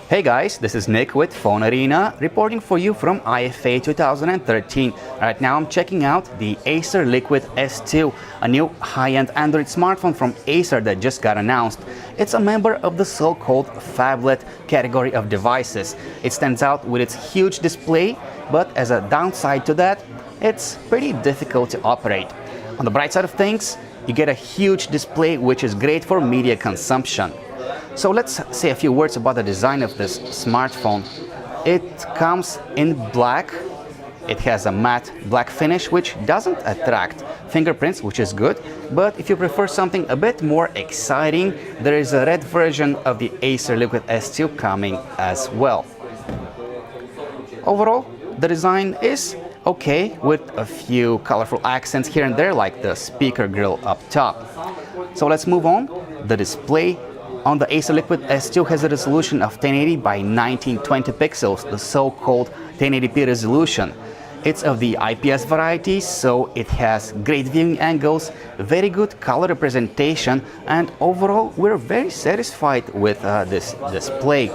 Hey guys, this is Nick with Phone Arena reporting for you from IFA 2013. Right now I'm checking out the Acer Liquid S2, a new high-end Android smartphone from Acer that just got announced. It's a member of the so-called phablet category of devices. It stands out with its huge display, but as a downside to that, it's pretty difficult to operate. On the bright side of things, you get a huge display which is great for media consumption. So let's say a few words about the design of this smartphone. It comes in black. It has a matte black finish which doesn't attract fingerprints, which is good. But if you prefer something a bit more exciting, there is a red version of the Acer Liquid S2 coming as well. Overall, the design is okay with a few colorful accents here and there, like the speaker grill up top. So let's move on. The display on the Acer Liquid S2 has a resolution of 1080 by 1920 pixels, the so-called 1080p resolution. It's of the IPS variety, so it has great viewing angles, very good color representation, and overall we're very satisfied with this display.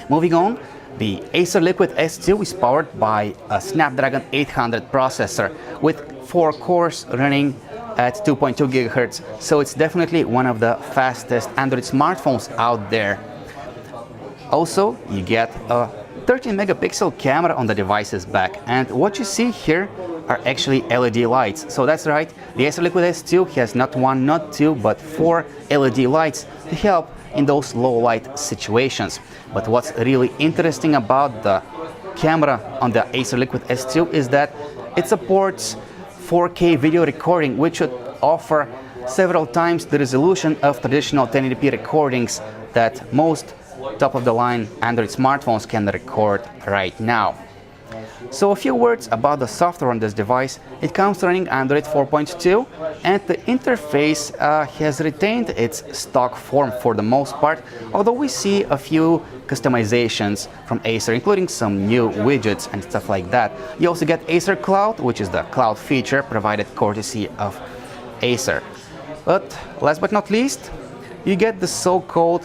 Moving on, the Acer Liquid S2 is powered by a Snapdragon 800 processor with 4 cores running at 2.2 GHz, so it's definitely one of the fastest Android smartphones out there. Also, you get a 13 megapixel camera on the device's back, and what you see here are actually LED lights. So that's right, the Acer Liquid S2 has not one, not two, but 4 LED lights to help in those low light situations. But what's really interesting about the camera on the Acer Liquid S2 is that it supports 4K video recording, which should offer several times the resolution of traditional 1080p recordings that most top-of-the-line Android smartphones can record right now. So a few words about the software on this device. It comes running Android 4.2, and the interface has retained its stock form for the most part, although we see a few customizations from Acer, including some new widgets and stuff like that. You also get Acer Cloud, which is the cloud feature provided courtesy of Acer. But last but not least, you get the so-called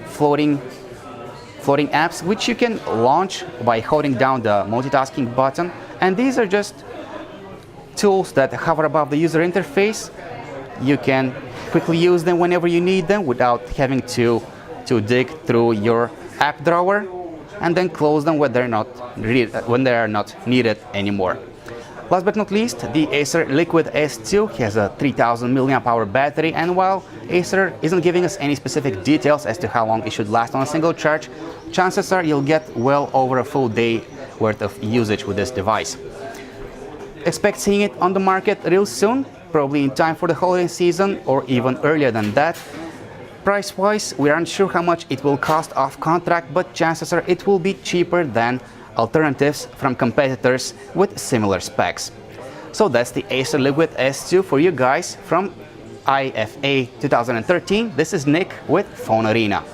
floating apps, which you can launch by holding down the multitasking button, and these are just tools that hover above the user interface. You can quickly use them whenever you need them without having to dig through your app drawer and then close them when they are not needed anymore. Last but not least, the Acer Liquid S2 has a 3000 mAh battery, and while Acer isn't giving us any specific details as to how long it should last on a single charge, chances are you'll get well over a full day worth of usage with this device. Expect seeing it on the market real soon, probably in time for the holiday season or even earlier than that. Price-wise, we aren't sure how much it will cost off contract, but chances are it will be cheaper than alternatives from competitors with similar specs. So that's the Acer Liquid S2 for you guys from IFA 2013. This is Nick with Phone Arena.